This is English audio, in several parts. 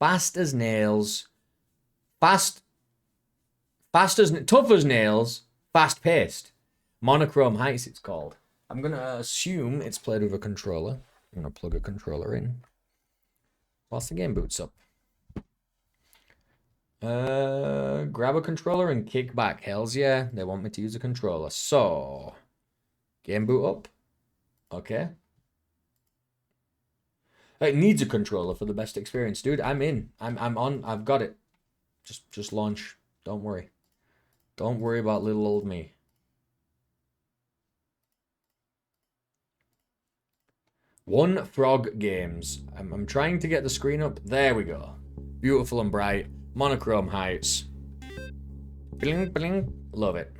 fast as nails, tough as nails, fast paced. Monochrome Heights, it's called. I'm gonna assume it's played with a controller. I'm gonna plug a controller in whilst the game boots up. Grab a controller and kick back. Hells yeah, they want me to use a controller. So, game boot up. Okay. It needs a controller for the best experience, dude. I'm in. I'm on. I've got it. Just launch. Don't worry. Don't worry about little old me. One Frog Games. I'm trying to get the screen up. There we go. Beautiful and bright. Monochrome Heights. Bling, bling. Love it.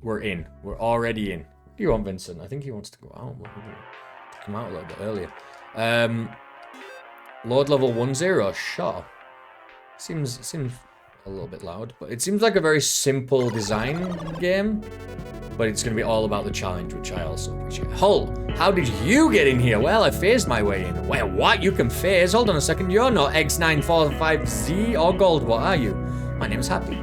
We're in. We're already in. What do you want, Vincent? I think he wants to go out. Come out a little bit earlier. Load level 10. Sure. Seems a little bit loud, but it seems like a very simple design game. But it's going to be all about the challenge, which I also appreciate. Hull, how did you get in here? Well, I phased my way in. Wait, what? You can phase? Hold on a second. You're not X945Z or Gold. What are you? My name's Happy.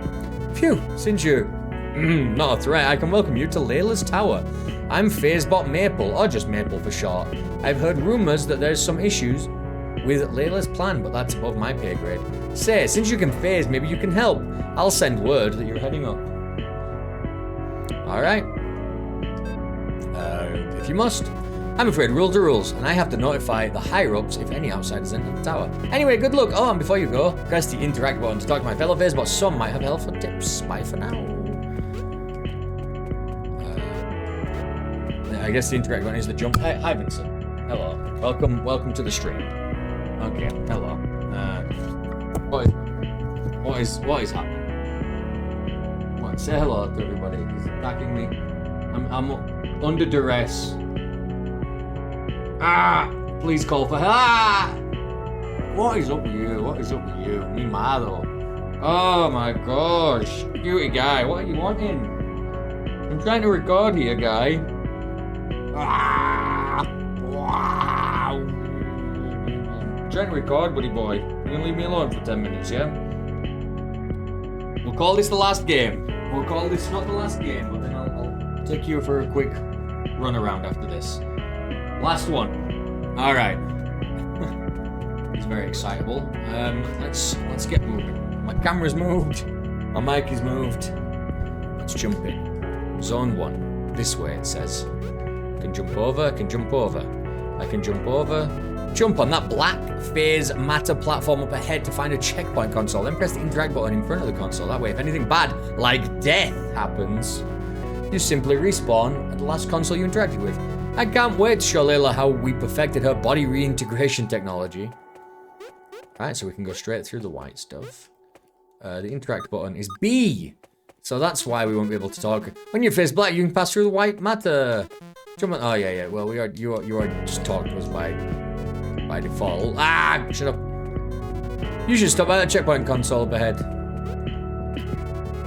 Phew, since you're not a threat, I can welcome you to Layla's Tower. I'm Phasebot Maple, or just Maple for short. I've heard rumors that there's some issues with Layla's plan, but that's above my pay grade. Say, since you can phase, maybe you can help. I'll send word that you're heading up. Alright. If you must. I'm afraid rules are rules, and I have to notify the higher-ups if any outsiders enter the tower. Anyway, good luck. Oh, and before you go, press the interact button to talk to my fellow Phasebots. Some might have helpful tips. Bye for now. I guess the interact button is the jump. Hey, hi, Vincent. Hello. Welcome to the stream. Okay, hello. What is happening? Say hello to everybody. He's attacking me. I'm under duress. Please call for help. What is up with you? What is up with you? Me mado. Oh my gosh. Cutie guy, what are you wanting? I'm trying to record here, guy. Wow. I'm trying to record, buddy boy. You're gonna leave me alone for 10 minutes, yeah? We'll call this the last game. We'll call this not the last game, but then I'll take you for a quick run around after this. Last one. All right. He's very excitable. Let's get moving. My camera's moved. My mic is moved. Let's jump in. Zone 1. This way it says. I can jump over. I can jump over. I can jump over. Jump on that black phase matter platform up ahead to find a checkpoint console. Then press the interact button in front of the console. That way, if anything bad, like death, happens, you simply respawn at the last console you interacted with. I can't wait to show Layla how we perfected her body reintegration technology. Alright, so we can go straight through the white stuff. The interact button is B. So that's why we won't be able to talk. When you're face black, you can pass through the white matter. Jump on. Oh, yeah. Well, you are just talking to us by default. Shut up. You should stop at the checkpoint console up ahead.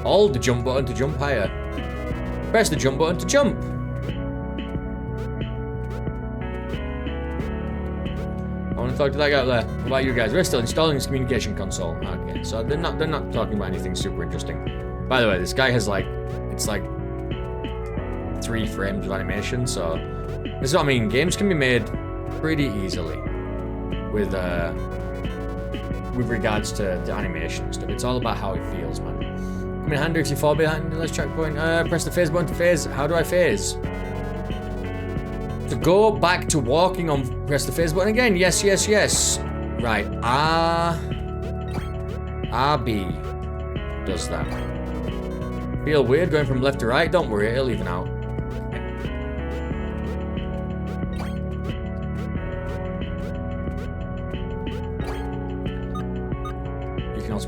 Hold the jump button to jump higher. Press the jump button to jump. I want to talk to that guy there. What about you guys? We're still installing this communication console. Okay, so they're not talking about anything super interesting. By the way, this guy has it's like 3 frames of animation, so this is what I mean. Games can be made pretty easily with regards to the animation and stuff. It's all about how it feels, man. Come in handy if you fall behind the last checkpoint. Press the phase button to phase. How do I phase? To go back to walking on, press the phase button again. Yes. Right. RB does that. Feel weird going from left to right? Don't worry, it'll even out.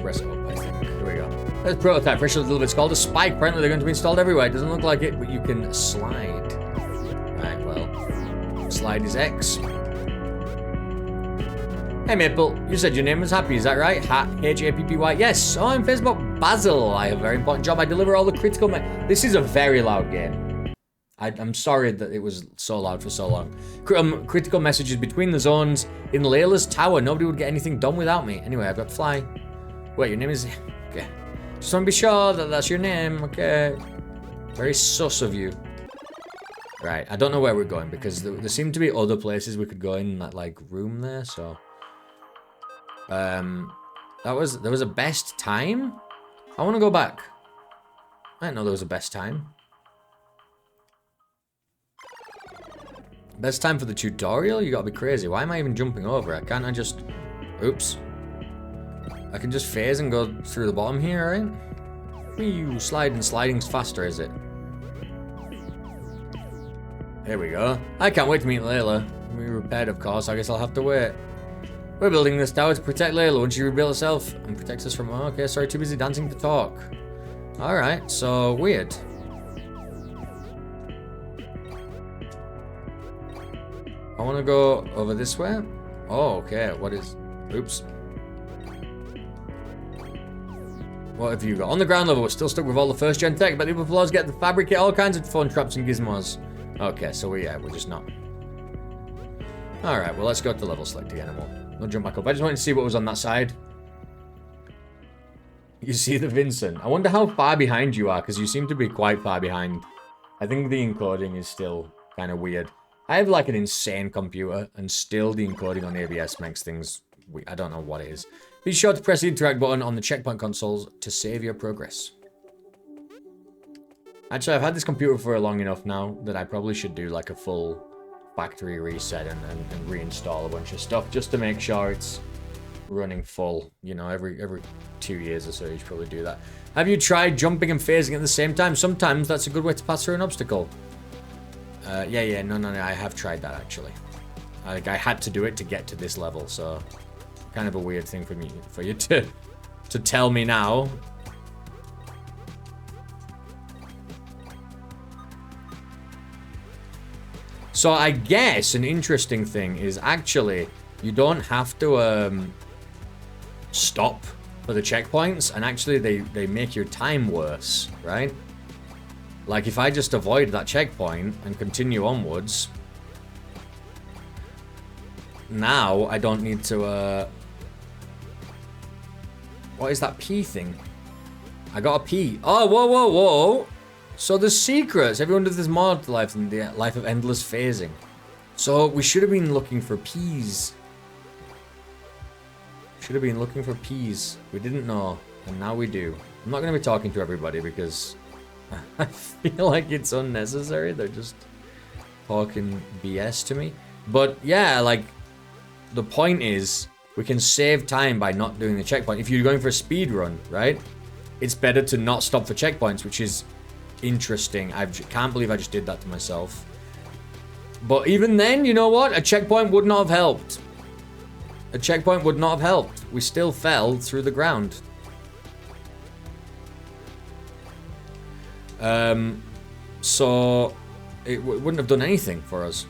Press it up, I think. Here we go. There's a prototype. Fresh little bits called a spike. Apparently they're going to be installed everywhere. It doesn't look like it, but you can slide. Right, well. Slide is X. Hey Maple, you said your name was Happy, is that right? Happy? Yes. Oh, I'm Facebook Basil. I have a very important job. I deliver all the critical This is a very loud game. I'm sorry that it was so loud for so long. Critical messages between the zones in Layla's tower. Nobody would get anything done without me. Anyway, I've got to fly. Wait, your name is... Okay. Just want to be sure that that's your name. Okay. Very sus of you. Right, I don't know where we're going because there seem to be other places we could go in that, like, room there, so... there was a best time? I want to go back. I didn't know there was a best time. Best time for the tutorial? You gotta be crazy. Why am I even jumping over it? Can't I just... Oops. I can just phase and go through the bottom here, right? Whew, sliding. Sliding's faster, is it? There we go. I can't wait to meet Layla. We repaired, of course. I guess I'll have to wait. We're building this tower to protect Layla when she rebuilds herself and protects us from... Oh, okay, sorry, too busy dancing to talk. Alright, so weird. I want to go over this way. Oh, okay, what is... Oops. What have you got? On the ground level, we're still stuck with all the first gen tech, but the upper floors get to fabricate all kinds of fun traps and gizmos. Okay, so we're just not. Alright, well, let's go to level select again and we'll jump back up. I just wanted to see what was on that side. You see the Vincent. I wonder how far behind you are, because you seem to be quite far behind. I think the encoding is still kind of weird. I have like an insane computer, and still the encoding on ABS makes things weird. I don't know what it is. Be sure to press the interact button on the checkpoint consoles to save your progress. Actually, I've had this computer for long enough now that I probably should do like a full factory reset and reinstall a bunch of stuff just to make sure it's running full. You know, every 2 years or so you should probably do that. Have you tried jumping and phasing at the same time? Sometimes that's a good way to pass through an obstacle. Yeah, no, I have tried that actually. Like, I had to do it to get to this level, so kind of a weird thing for you to tell me now. So I guess an interesting thing is actually you don't have to stop for the checkpoints, and actually they make your time worse, right? Like if I just avoid that checkpoint and continue onwards, now I don't need to what is that P thing? I got a P. Oh, whoa. So there's secrets. Everyone does this mod life in the life of endless phasing. So we should have been looking for P's. Should have been looking for P's. We didn't know, and now we do. I'm not going to be talking to everybody because I feel like it's unnecessary. They're just talking BS to me. But yeah, like the point is we can save time by not doing the checkpoint. If you're going for a speed run, right? It's better to not stop for checkpoints, which is interesting. I can't believe I just did that to myself. But even then, you know what? A checkpoint would not have helped. A checkpoint would not have helped. We still fell through the ground. So it wouldn't have done anything for us.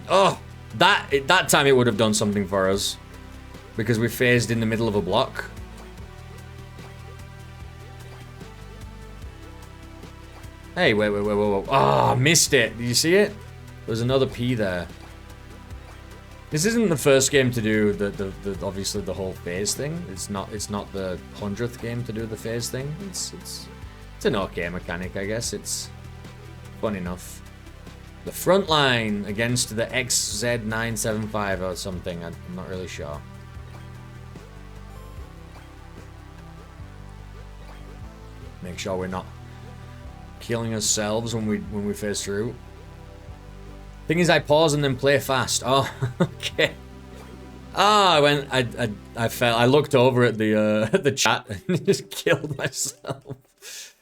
Oh, that time it would have done something for us because we phased in the middle of a block. Hey, wait. Ah, missed it. Did you see it? There's another P there. This isn't the first game to do the obviously the whole phase thing. It's not the 100th game to do the phase thing. It's an okay mechanic, I guess. It's fun enough. The front line against the XZ975 or something. I'm not really sure. Make sure we're not killing ourselves when we phase through. Thing is, I pause and then play fast. Oh, okay. Ah, I fell. I looked over at the chat and just killed myself.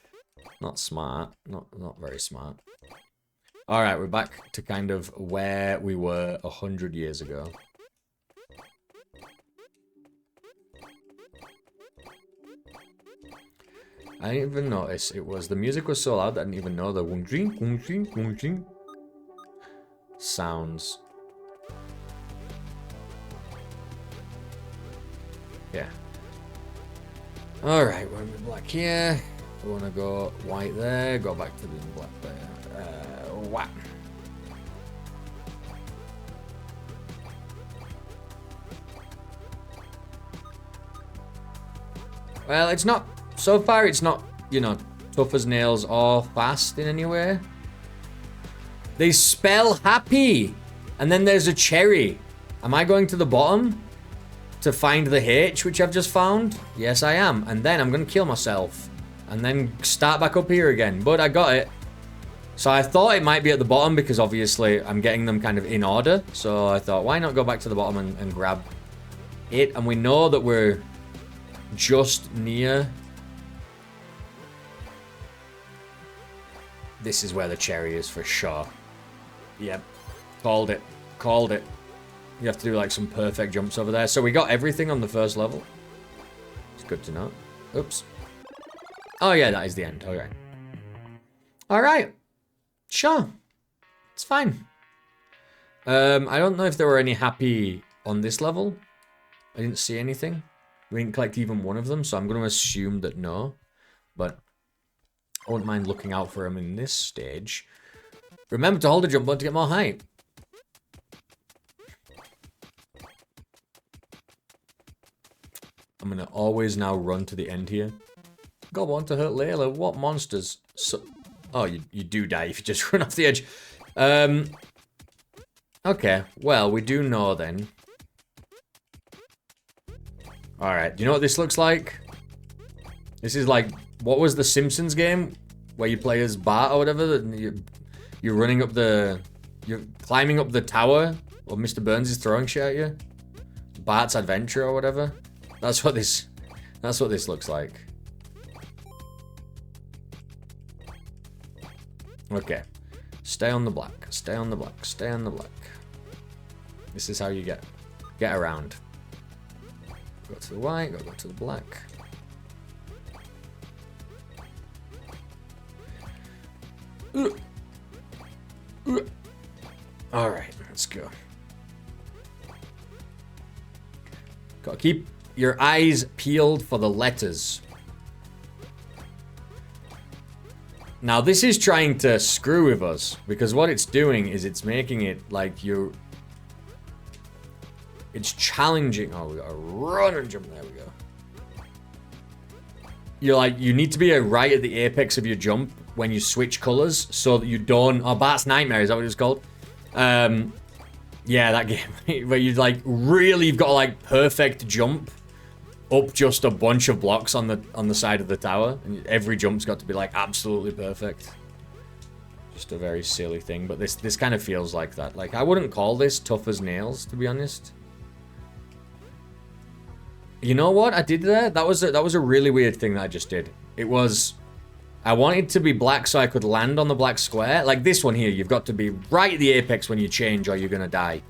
Not smart. Not very smart. All right, we're back to kind of where we were 100 years ago. I didn't even notice it was. The music was so loud that I didn't even know the wung-ching sounds. Yeah. Alright, we're in black here. We want to go white there, go back to the black there. Whap. Well, it's not, so far it's not, you know, tough as nails or fast in any way. They spell happy. And then there's a cherry. Am I going to the bottom to find the H, which I've just found? Yes, I am. And then I'm going to kill myself. And then start back up here again. But I got it. So I thought it might be at the bottom because obviously I'm getting them kind of in order. So I thought, why not go back to the bottom and grab it? And we know that we're just near. This is where the cherry is for sure. Yep. Called it. Called it. You have to do like some perfect jumps over there. So we got everything on the first level. It's good to know. Oops. Oh yeah, that is the end. Alright. Alright. Sure. It's fine. I don't know if there were any happy on this level. I didn't see anything. We didn't collect even one of them, so I'm going to assume that no. But I wouldn't mind looking out for them in this stage. Remember to hold the jump button to get more height. I'm going to always now run to the end here. God, want to hurt Layla. What monsters? So oh, you do die if you just run off the edge. Okay, well, we do know then. Alright, do you know what this looks like? This is like, what was the Simpsons game? Where you play as Bart or whatever? You're running up the... You're climbing up the tower. Or Mr. Burns is throwing shit at you. Bart's Adventure or whatever. That's what this looks like. Okay. Stay on the black. Stay on the black. Stay on the black. This is how you get around. Go to the white, go to the black. Alright, let's go. Gotta keep your eyes peeled for the letters. Now this is trying to screw with us, because what it's doing is it's making it like you... It's challenging. Oh, we gotta run and jump. There we go. You're like, you need to be right at the apex of your jump when you switch colors so that you don't... Oh, Bart's Nightmare, is that what it's called? Yeah, that game. Where you like, really, you've got to like perfect jump up just a bunch of blocks on the side of the tower. And every jump's got to be like absolutely perfect. Just a very silly thing, but this kind of feels like that. Like, I wouldn't call this tough as nails, to be honest. You know what I did there? That was a really weird thing that I just did. It was, I wanted to be black so I could land on the black square. Like this one here, you've got to be right at the apex when you change or you're gonna die.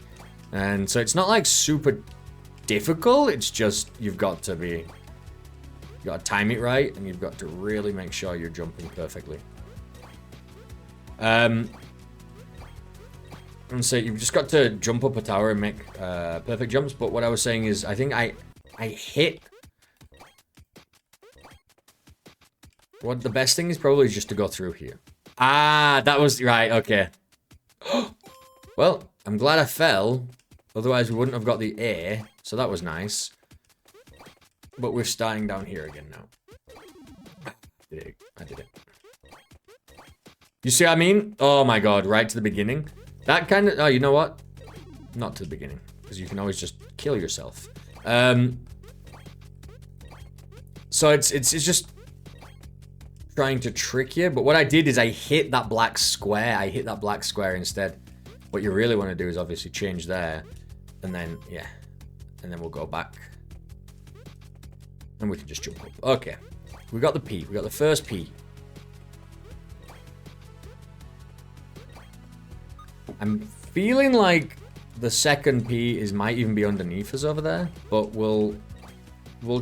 And so it's not like super difficult. It's just you've got to time it right, and you've got to really make sure you're jumping perfectly. And so you've just got to jump up a tower and make perfect jumps. But what I was saying is, I think I hit. What the best thing is probably just to go through here. Ah, that was right. Okay. Well, I'm glad I fell. Otherwise, we wouldn't have got the A. So that was nice. But we're starting down here again now. I did it. You see what I mean? Oh my god, right to the beginning. That kind of... Oh, you know what? Not to the beginning. Because you can always just kill yourself. So it's just trying to trick you. But what I did is I hit that black square. I hit that black square instead. What you really want to do is obviously change there. And then, yeah. And then we'll go back. And we can just jump up. Okay. We got the P. We got the first P. I'm feeling like the second P might even be underneath us over there. But we'll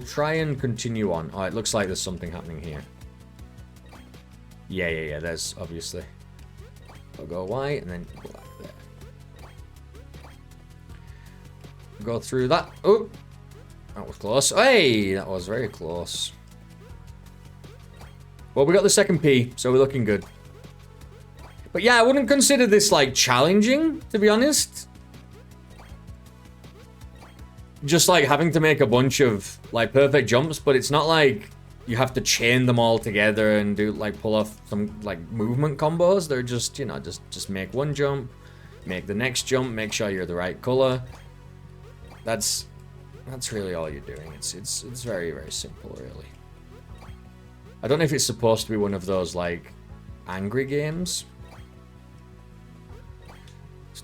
try and continue on. Oh, it looks like there's something happening here. Yeah. There's obviously. I'll go white and then black there. Go through that. Oh, that was close. Hey, that was very close. Well, we got the second P, so we're looking good. But yeah, I wouldn't consider this, like, challenging, to be honest. Just, like, having to make a bunch of, like, perfect jumps, but it's not like you have to chain them all together and do, like, pull off some, like, movement combos. They're just, you know, just make one jump, make the next jump, make sure you're the right color. That's really all you're doing. It's very, very simple, really. I don't know if it's supposed to be one of those, like, angry games.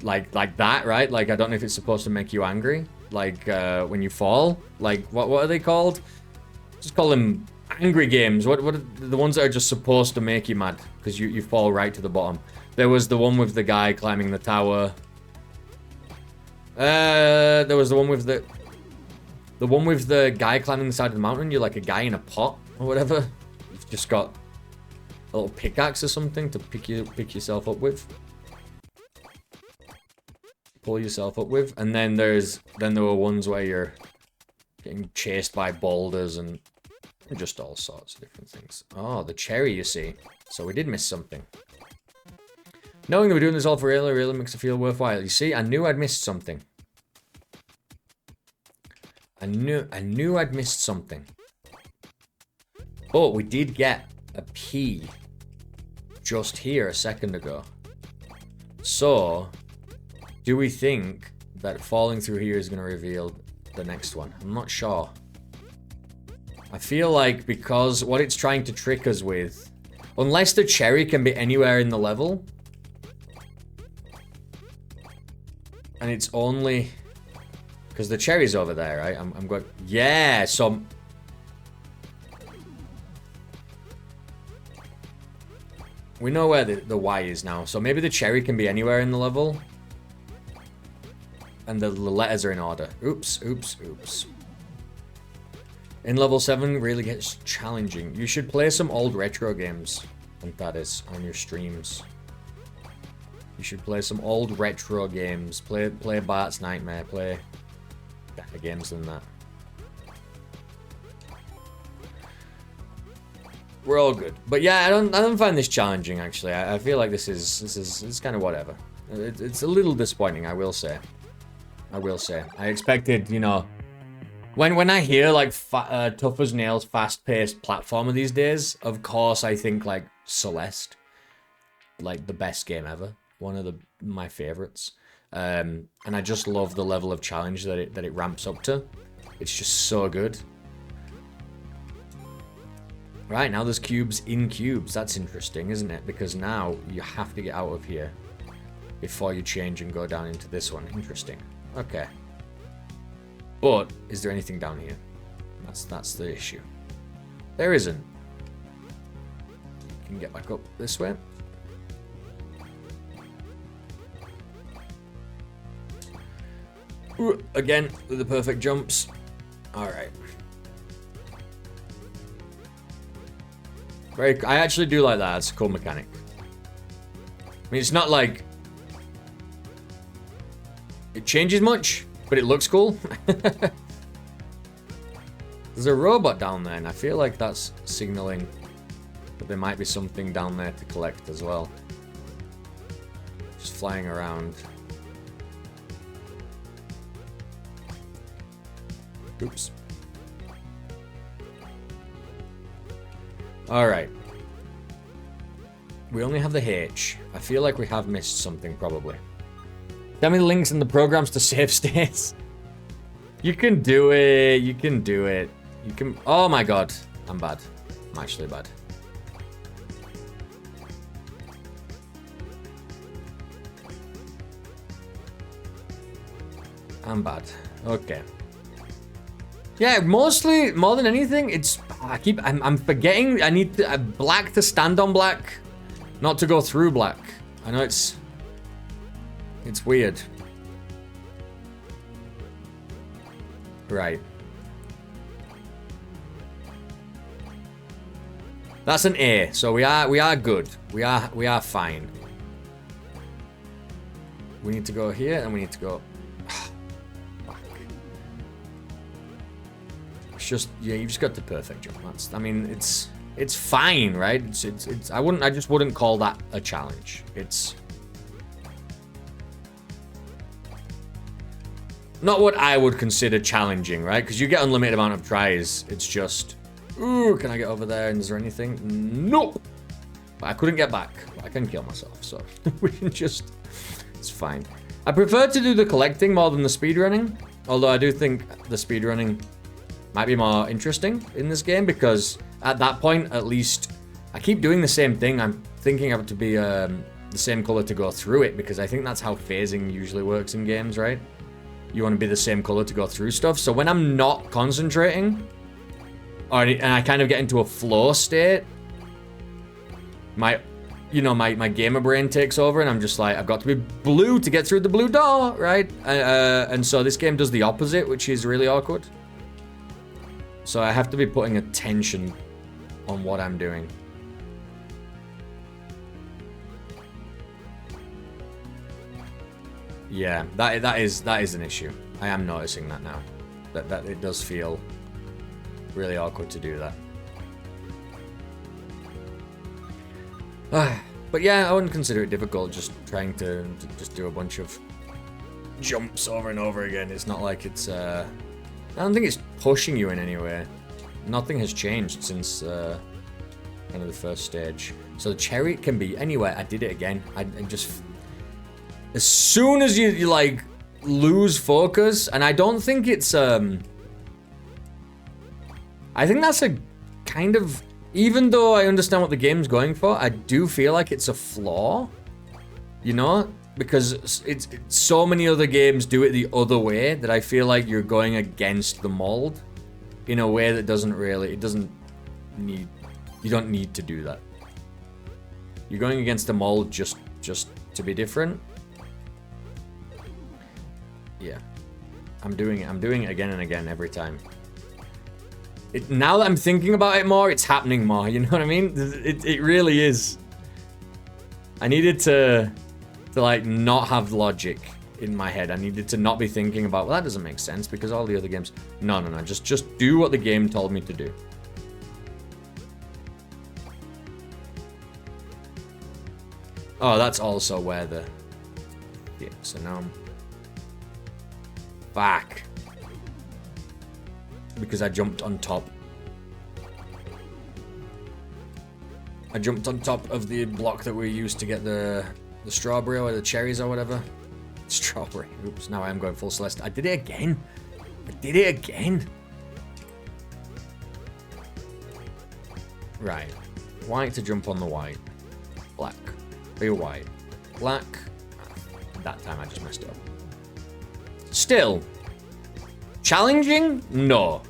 Like that, right? Like, I don't know if it's supposed to make you angry. Like, when you fall. Like, what are they called? Just call them angry games. What are the ones that are just supposed to make you mad? Because you fall right to the bottom. There was the one with the guy climbing the tower. There was the one with the guy climbing the side of the mountain. You're like a guy in a pot or whatever. You've just got a little pickaxe or something to pick yourself up with. Pull yourself up with. And then there were ones where you're getting chased by boulders and just all sorts of different things. Oh, the cherry, you see. So we did miss something. Knowing that we're doing this all for real really makes it feel worthwhile. You see, I knew I'd missed something. I knew I'd missed something. But we did get a P just here a second ago. So, do we think that falling through here is going to reveal the next one? I'm not sure. I feel like because what it's trying to trick us with, unless the cherry can be anywhere in the level, and it's only because the cherry's over there, right? I'm going, yeah. So we know where the Y is now. So maybe the cherry can be anywhere in the level. And the letters are in order. Oops, oops, oops. In level 7 really gets challenging. You should play some old retro games. And that is on your streams. You should play some old retro games. Play Bart's Nightmare. Play better games than that. We're all good. But yeah, I don't find this challenging actually. I feel like this is kind of whatever. It's a little disappointing, I will say. I expected, you know, when I hear like tough as nails, fast-paced platformer these days, of course I think like Celeste, like the best game ever, one of my favorites, and I just love the level of challenge that it ramps up to. It's just so good. Right, now there's cubes in cubes. That's interesting, isn't it? Because now you have to get out of here before you change and go down into this one. Interesting. Okay. But is there anything down here? That's the issue. There isn't. You can get back up this way. Ooh, again with the perfect jumps. All right. I actually do like that. It's a cool mechanic. I mean, it's not like it changes much, but it looks cool. There's a robot down there, and I feel like that's signaling that there might be something down there to collect as well. Just flying around. Oops. Alright. We only have the H. I feel like we have missed something, probably. Tell me the links and the programs to save states. You can do it. You can do it. You can... Oh my god. I'm bad. I'm actually bad. I'm bad. Okay. Yeah, mostly, more than anything, it's... I'm forgetting I need black to stand on black, not to go through black. I know it's weird. Right. That's an A, so we are good. We are fine. We need to go here and we need to go It's just, yeah, you just got the perfect jump. I mean, it's It's fine, right? I just wouldn't call that a challenge. It's not what I would consider challenging, right? Because you get unlimited amount of tries. It's just, ooh, can I get over there? And is there anything? Nope. But I couldn't get back. But I can kill myself, so we can just, it's fine. I prefer to do the collecting more than the speedrunning. Although I do think the speedrunning might be more interesting in this game, because at that point, at least, I keep doing the same thing. I'm thinking of it to be the same color to go through it, because I think that's how phasing usually works in games, right? You want to be the same color to go through stuff. So when I'm not concentrating, and I kind of get into a flow state, my gamer brain takes over, and I'm just like, I've got to be blue to get through the blue door, right? And so this game does the opposite, which is really awkward. So I have to be putting attention on what I'm doing. Yeah, that is an issue. I am noticing that now. That it does feel really awkward to do that. But yeah, I wouldn't consider it difficult, just trying to just do a bunch of jumps over and over again. It's not like it's I don't think it's pushing you in any way. Nothing has changed since kind of the first stage. So the cherry can be anywhere. I did it again. I just, as soon as you like lose focus, and I don't think it's I think that's a kind of, even though I understand what the game's going for, I do feel like it's a flaw, you know, because it's so many other games do it the other way that I feel like you're going against the mold in a way that doesn't really, you don't need to do that. You're going against the mold just to be different. Yeah, I'm doing it again and again every time. Now that I'm thinking about it more, it's happening more. You know what I mean? It really is. I needed to like not have logic in my head. I needed to not be thinking about, well, that doesn't make sense because all the other games. No. Just do what the game told me to do. Oh, that's also where the... Yeah, so now I'm back. Because I jumped on top. I jumped on top of the block that we used to get the strawberry or the cherries or whatever. Strawberry. Oops, now I am going full Celeste. I did it again. Right. White to jump on the white. Black. Be white. Black. That time I just messed up. Still. Challenging? No.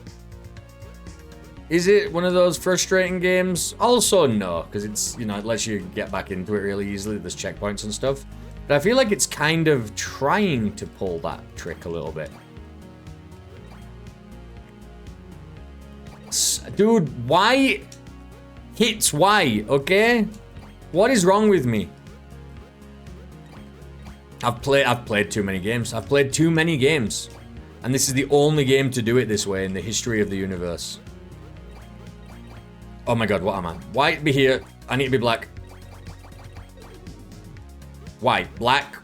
Is it one of those frustrating games? Also no, because it's, you know, it lets you get back into it really easily. There's checkpoints and stuff. But I feel like it's kind of trying to pull that trick a little bit. Dude, why hits Y, okay? What is wrong with me? I've played too many games. I've played too many games. And this is the only game to do it this way in the history of the universe. Oh my god, what am I? White, be here. I need to be black. White, black.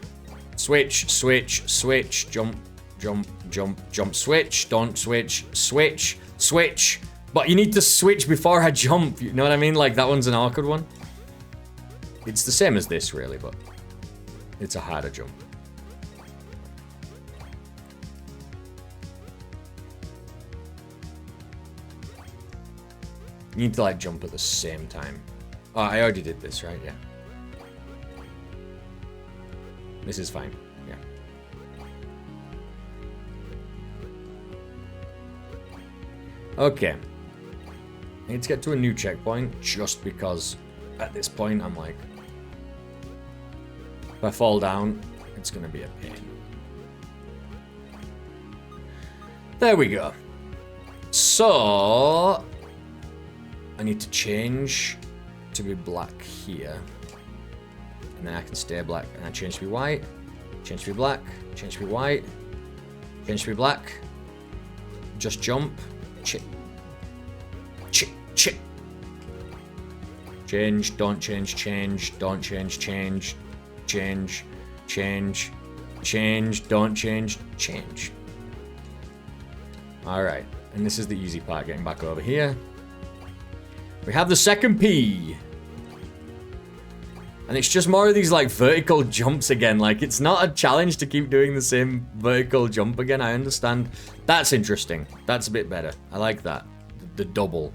Switch, switch, switch. Jump, jump, jump, jump. Switch, don't switch. Switch, switch. But you need to switch before I jump. You know what I mean? Like, that one's an awkward one. It's the same as this, really, but it's a harder jump. You need to, like, jump at the same time. Oh, I already did this, right? Yeah. This is fine. Yeah. Okay. I need to get to a new checkpoint just because at this point I'm like, if I fall down, it's gonna be a pain. There we go. So I need to change to be black here. And then I can stay black. And I change to be white. Change to be black. Change to be white. Change to be black. Just jump. Chip. Chip. Chip. Change, don't change, change, don't change, change, change, change, change, don't change, change. Alright, and this is the easy part, getting back over here. We have the second P. And it's just more of these, like, vertical jumps again. Like, it's not a challenge to keep doing the same vertical jump again. I understand. That's interesting. That's a bit better. I like that. The double.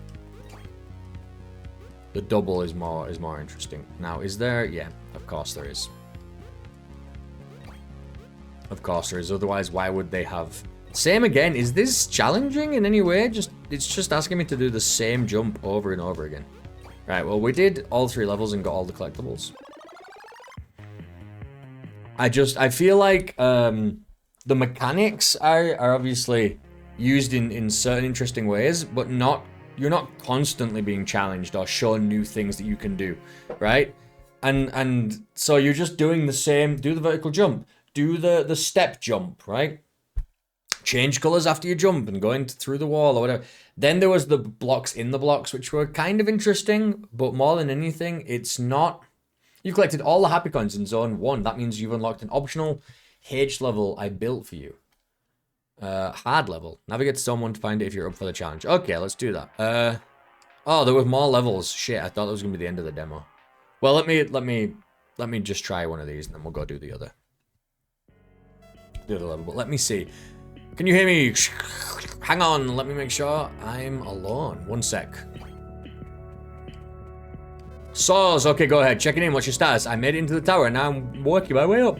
The double is more interesting. Now, is there? Yeah, of course there is. Of course there is. Otherwise, why would they have... Same again. Is this challenging in any way? It's just asking me to do the same jump over and over again. Right, well, we did all 3 levels and got all the collectibles. I feel like the mechanics are obviously used in certain interesting ways, but you're not constantly being challenged or shown new things that you can do, right? And so you're just doing the same, do the vertical jump, do the step jump, right? Change colors after you jump and go through the wall or whatever. Then there was the blocks in the blocks, which were kind of interesting, but more than anything, it's not... You collected all the happy coins in zone 1. That means you've unlocked an optional H level I built for you. Hard level. Navigate to zone 1 to find it if you're up for the challenge. Okay, let's do that. Oh, there were more levels. Shit, I thought that was gonna be the end of the demo. Well, let me just try one of these and then we'll go do the other level. But let me see. Can you hear me? Hang on, let me make sure I'm alone. 1 sec. Saws, okay, go ahead. Checking in, what's your status? I made it into the tower and now I'm working my way up.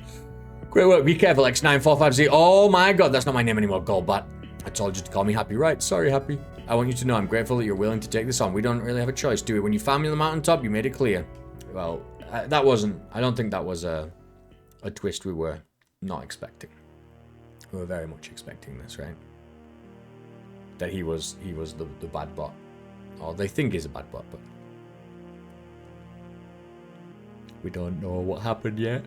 Great work, be careful, X9450. Oh my god, that's not my name anymore, Goldbat. I told you to call me Happy, right? Sorry, Happy. I want you to know I'm grateful that you're willing to take this on. We don't really have a choice, do we? When you found me on the mountaintop, you made it clear. Well, I don't think that was a twist we were not expecting. We were very much expecting this, right? That he was the bad bot. Or they think he's a bad bot, but... We don't know what happened yet.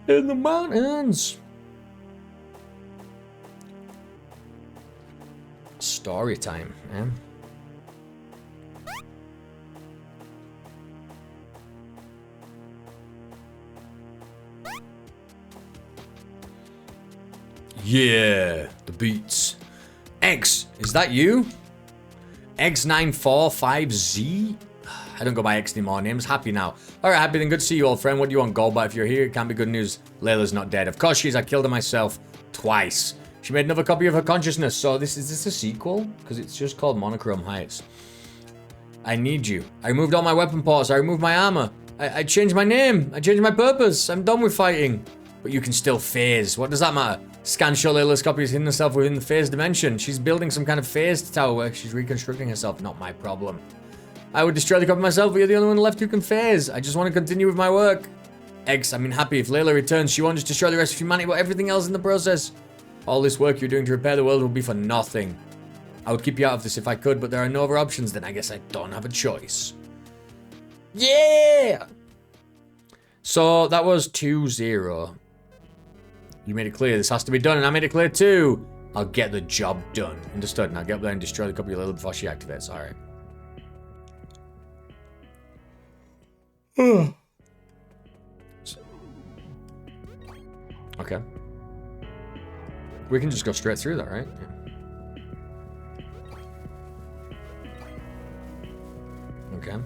In the mountains! Story time, man. Yeah, the beats. X, is that you? X945Z? I don't go by X anymore. Name's Happy now. Alright, Happy, then good to see you, old friend. What do you want, Goldbat? If you're here, it can't be good news. Layla's not dead. Of course she is. I killed her myself twice. She made another copy of her consciousness. So is this a sequel? Because it's just called Monochrome Heights. I need you. I removed all my weapon parts. I removed my armor. I changed my name. I changed my purpose. I'm done with fighting. But you can still phase. What does that matter? Scan show Layla's copy has hidden herself within the phase dimension. She's building some kind of phased tower where she's reconstructing herself. Not my problem. I would destroy the copy myself, but you're the only one left who can phase. I just want to continue with my work. X, I mean, Happy, if Layla returns, she won't just destroy the rest of humanity, but everything else in the process. All this work you're doing to repair the world will be for nothing. I would keep you out of this if I could, but there are no other options, then I guess I don't have a choice. Yeah! So, that was 2-0. You made it clear this has to be done, and I made it clear too. I'll get the job done. Understood, and I'll get up there and destroy the copy of Layla before she activates. Alright. Okay. We can just go straight through that, right? Yeah. Okay.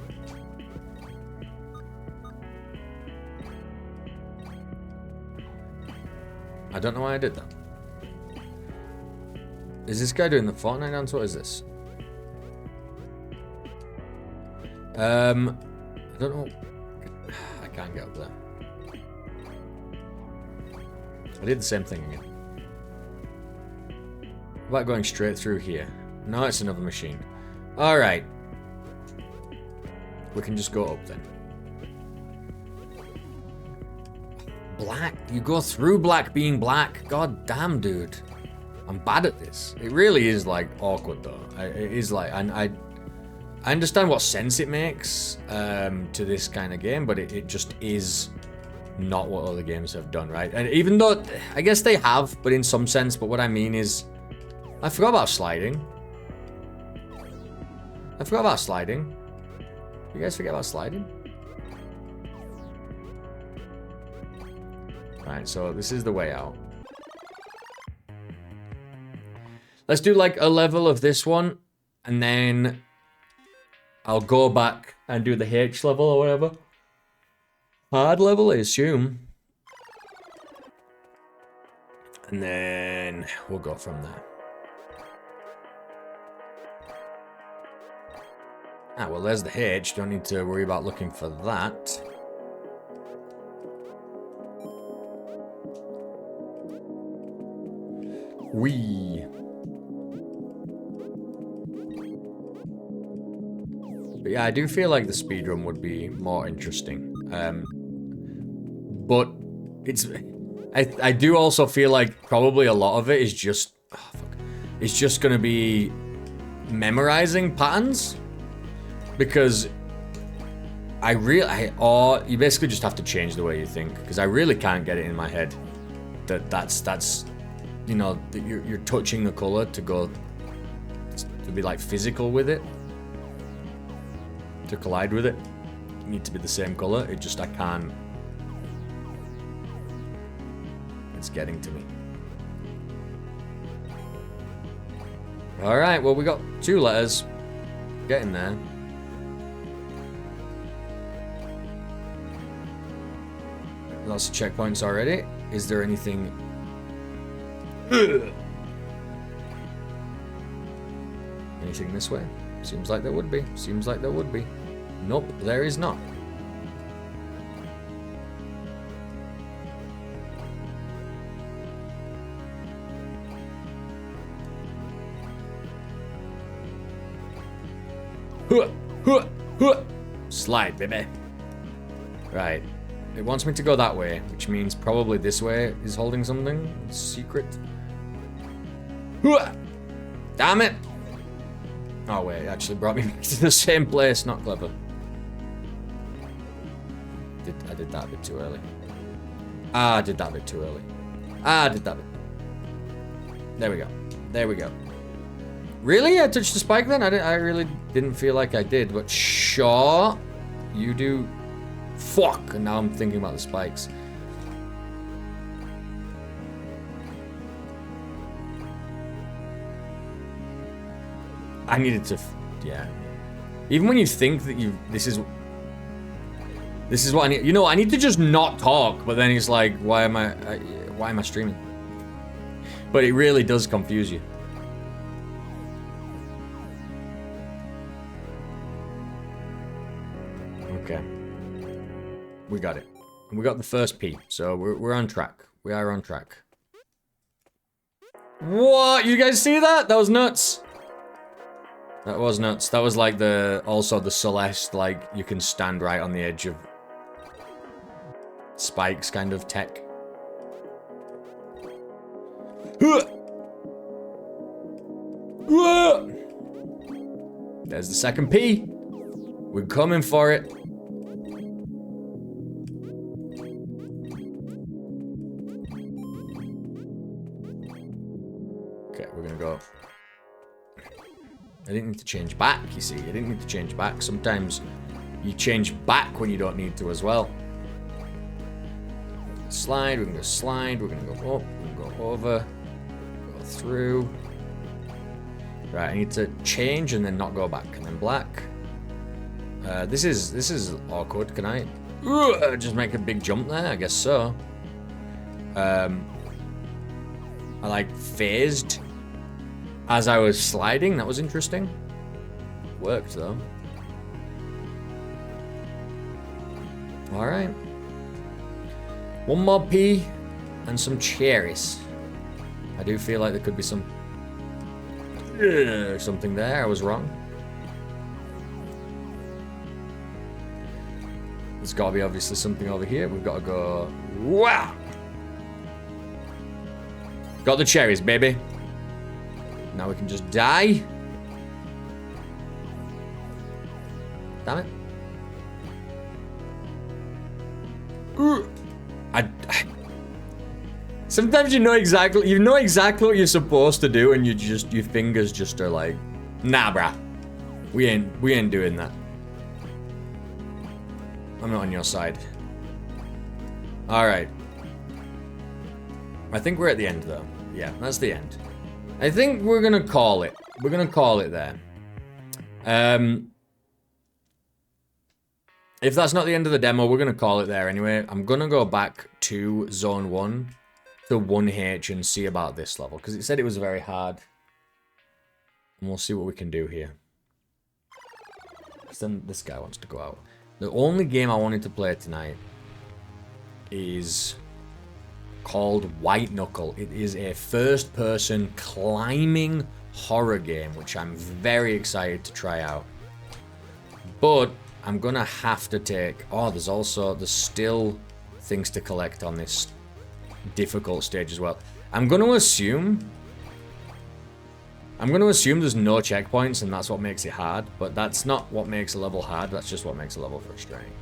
I don't know why I did that. Is this guy doing the Fortnite dance? What is this? I don't know. I can't get up there. I did the same thing again. What about going straight through here? No, it's another machine. Alright. We can just go up then. Black? You go through black being black? God damn, dude. I'm bad at this. It really is, like, awkward, though. It is, like, I understand what sense it makes to this kind of game, but it just is not what other games have done, right? And even though, I guess they have, but in some sense, but what I mean is, I forgot about sliding. You guys forget about sliding? Alright, so this is the way out. Let's do like a level of this one, and then I'll go back and do the H level or whatever. Hard level, I assume. And then we'll go from there. Ah, well, there's the H. Don't need to worry about looking for that. Wee. But yeah, I do feel like the speedrun would be more interesting. But it's... I do also feel like probably a lot of it is just... Oh, fuck. It's just gonna be memorizing patterns. Because or you basically just have to change the way you think. Because I really can't get it in my head that's you know, that you're touching the color to be like physical with it. To collide with it. You need to be the same color. It just, I can't. It's getting to me. Alright, well, we got 2 letters. Getting there. Lots of checkpoints already. Is there anything... Anything this way? Seems like there would be. Seems like there would be. Nope, there is not. Slide, baby. Right. It wants me to go that way, which means probably this way is holding something secret. Damn it! Oh wait, it actually brought me back to the same place. Not clever. I did that a bit too early. I did that a bit too early. I did that bit. There we go. There we go. Really? I touched the spike then? I really didn't feel like I did, but sure. You do. Fuck! And now I'm thinking about the spikes. I needed to, yeah. Even when you think that this is what I need. You know, I need to just not talk. But then it's like, why am I streaming? But it really does confuse you. Okay, we got it. We got the first P, so we're on track. We are on track. What? You guys see that? That was nuts. That was nuts. That was like also the Celeste, like, you can stand right on the edge of spikes kind of tech. There's the second P. We're coming for it. Okay, we're gonna go. I didn't need to change back, you see. I didn't need to change back. Sometimes you change back when you don't need to as well. Slide, we're gonna go slide, we're gonna go up, we're gonna go over, go through. Right, I need to change and then not go back, and then black. This is awkward. Can I just make a big jump there? I guess so. I like phased as I was sliding. That was interesting. Worked though. All right. One more P and some cherries. I do feel like there could be some something there. I was wrong. There's got to be obviously something over here. We've got to go. Wow! Got the cherries, baby. Now we can just die. Damn it. Sometimes you know exactly what you're supposed to do, and your fingers just are like, nah, bruh. We ain't doing that. I'm not on your side. Alright. I think we're at the end, though. Yeah, that's the end. I think we're gonna call it. We're gonna call it there. If that's not the end of the demo, we're gonna call it there anyway. I'm gonna go back to Zone 1 to 1H and see about this level, because it said it was very hard. And we'll see what we can do here. Then this guy wants to go out. The only game I wanted to play tonight is called White Knuckle. It is a first-person climbing horror game, which I'm very excited to try out. But I'm gonna have to take... Oh, there's still things to collect on this difficult stage as well. I'm gonna assume there's no checkpoints and that's what makes it hard, but that's not what makes a level hard, that's just what makes a level frustrating.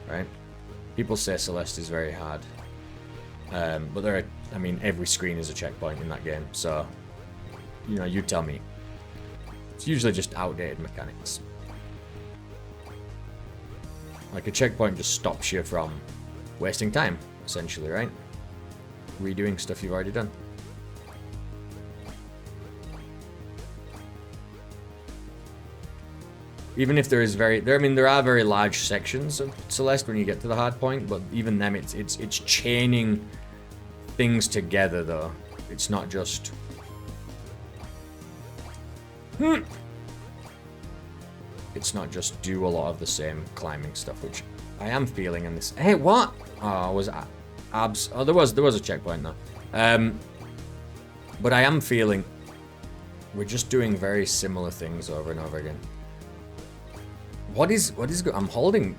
Right? People say Celeste is very hard. But I mean, every screen is a checkpoint in that game, so, you know, you tell me. It's usually just outdated mechanics. Like, a checkpoint just stops you from wasting time, essentially, right? Redoing stuff you've already done. Even if there are very large sections of Celeste when you get to the hard point, but even them, it's chaining things together, though. It's not just... It's not just do a lot of the same climbing stuff, which I am feeling in this. Hey, what? Oh, was abs? Oh, there was a checkpoint though. But I am feeling we're just doing very similar things over and over again. What is I'm holding.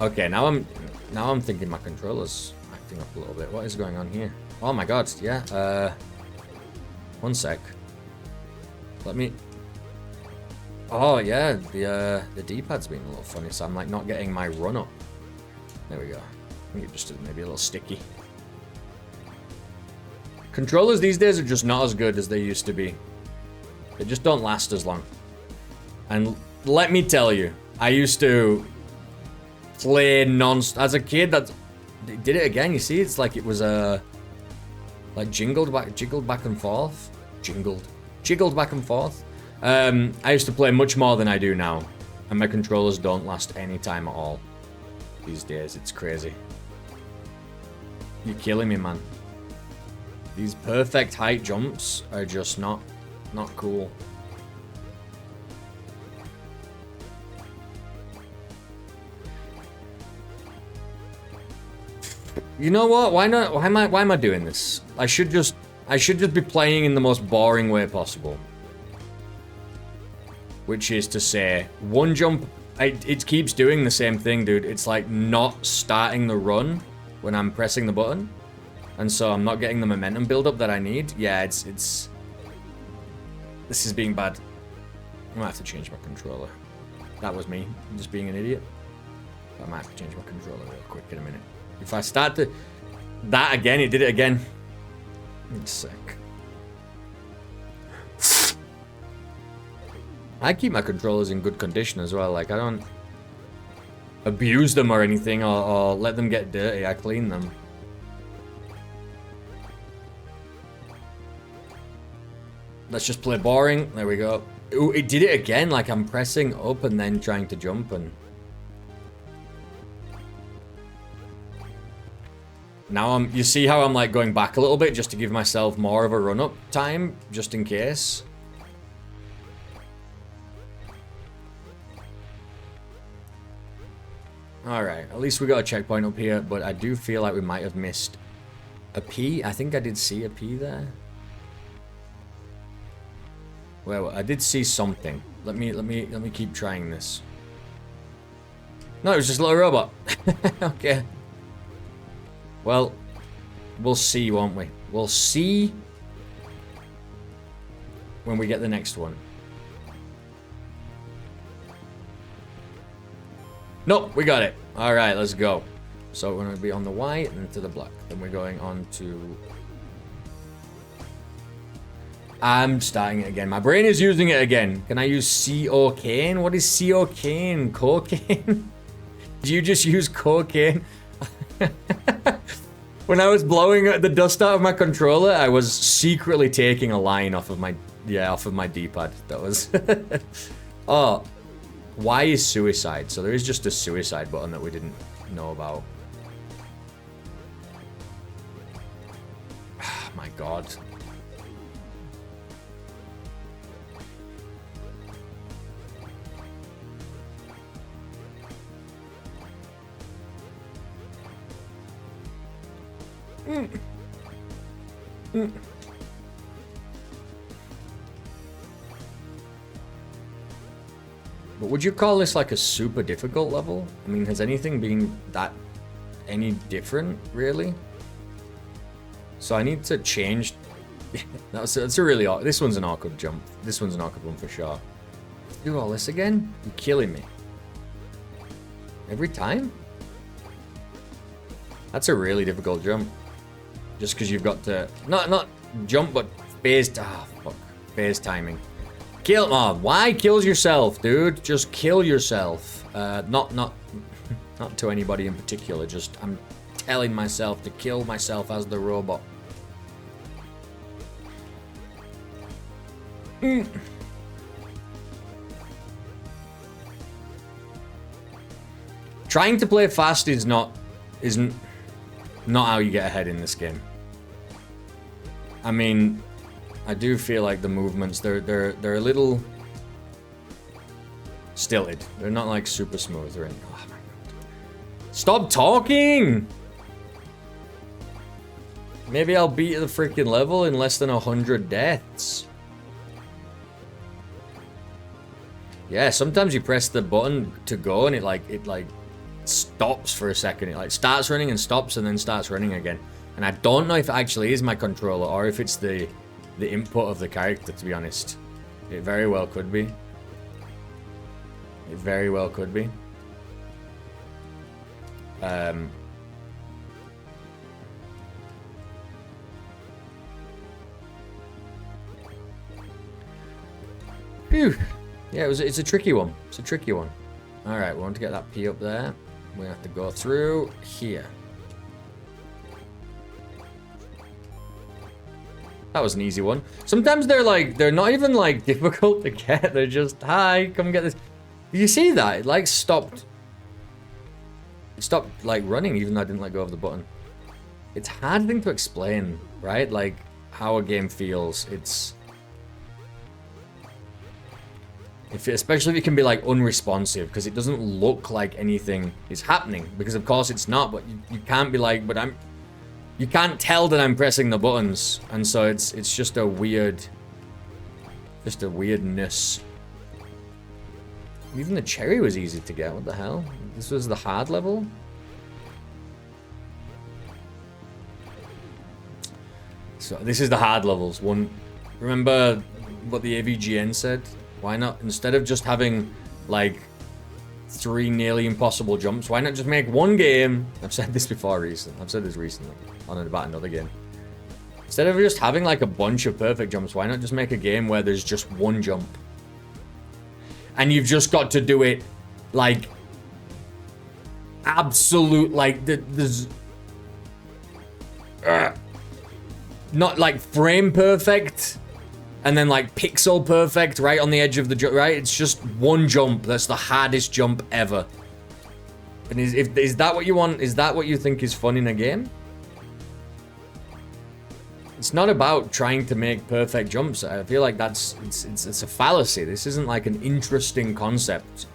Okay, now I'm thinking my controller's acting up a little bit. What is going on here? Oh my god, yeah. One sec. Let me. Oh yeah, the D-pad's been a little funny, so I'm like not getting my run up. There we go. I think it just maybe a little sticky. Controllers these days are just not as good as they used to be. They just don't last as long. And let me tell you, I used to play as a kid. That did it again. You see, it's like it was like jiggled back and forth. Jiggled back and forth. I used to play much more than I do now, and my controllers don't last any time at all these days. It's crazy. You're killing me, man. These perfect height jumps are just not cool. You know what? Why not? Why am I doing this? I should just be playing in the most boring way possible. Which is to say, one jump, it keeps doing the same thing, dude. It's like not starting the run when I'm pressing the button. And so I'm not getting the momentum build-up that I need. Yeah, this is being bad. I might have to change my controller. That was me, just being an idiot. I might have to change my controller real quick in a minute. If I start to... That again, it did it again. It's sick. I keep my controllers in good condition as well. Like, I don't abuse them or anything, or let them get dirty. I clean them. Let's just play boring. There we go. Ooh, it did it again. Like, I'm pressing up and then trying to jump and... Now you see how I'm like going back a little bit just to give myself more of a run-up time, just in case. Alright, at least we got a checkpoint up here, but I do feel like we might have missed a P. I think I did see a P there. Well, I did see something. Let me keep trying this. No, it was just a little robot. Okay. Well, we'll see, won't we? We'll see when we get the next one. Nope, we got it. All right, let's go. So we're going to be on the white and to the black. Then we're going on to... I'm starting it again. My brain is using it again. Can I use cocaine? What is cocaine? Cocaine? Did you just use cocaine? When I was blowing the dust out of my controller, I was secretly taking a line off of my D-pad. That was... Oh. Why is suicide? So there is just a suicide button that we didn't know about. Oh my god. But would you call this like a super difficult level? I mean, has anything been that any different, really? So I need to change. That's a really awkward. This one's an awkward jump. This one's an awkward one for sure. Do all this again? You're killing me. Every time? That's a really difficult jump. Just because you've got to not jump, but phase. Fuck, phase timing. Kill. Oh, why kills yourself, dude? Just kill yourself. Not to anybody in particular. Just I'm telling myself to kill myself as the robot. Trying to play fast isn't how you get ahead in this game. I mean, I do feel like the movements they're a little stilted. They're not like super smooth or anything. Oh my god. Stop talking! Maybe I'll beat the freaking level in less than 100 deaths. Yeah, sometimes you press the button to go and it like stops for a second. It like starts running and stops and then starts running again. And I don't know if it actually is my controller or if it's the input of the character, to be honest. It very well could be. It very well could be. Phew. Yeah, it's a tricky one. It's a tricky one. Alright, we want to get that P up there. We have to go through here. That was an easy one. Sometimes they're not even like difficult to get. They're just, hi, come get this. Did you see that? It like stopped. It stopped like running even though I didn't let go of the button. It's a hard thing to explain, right? Like how a game feels. It's especially if it can be like unresponsive, because it doesn't look like anything is happening, because of course it's not, but you can't be like, but you can't tell that I'm pressing the buttons, and so it's just a weirdness. Even the cherry was easy to get. What the hell? This was the hard level? So this is the hard levels. Remember what the AVGN said? Why not, instead of just having like 3 nearly impossible jumps, why not just make one game? I've said this before recently. I've said this recently on about another game. Instead of just having like a bunch of perfect jumps, why not just make a game where there's just one jump? And you've just got to do it like absolute, like there's not like frame perfect and then like pixel perfect right on the edge of the jump, right? It's just one jump. That's the hardest jump ever. And is that what you want? Is that what you think is fun in a game? It's not about trying to make perfect jumps. I feel like it's a fallacy. This isn't like an interesting concept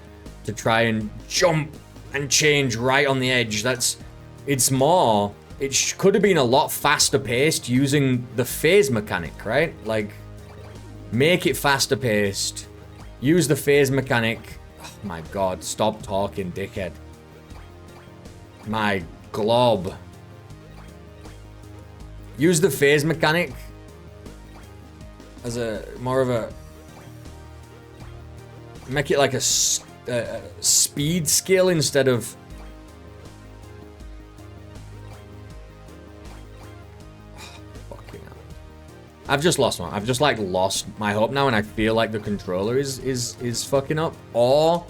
to try and jump and change right on the edge. It's more, it could have been a lot faster paced using the phase mechanic, right? Like, make it faster paced. Use the phase mechanic. Oh my god, stop talking, dickhead. My glob. Use the phase mechanic as a more of a, make it like a speed skill instead of fucking hell. I've just lost one. I've just like lost my hope now, and I feel like the controller is fucking up, or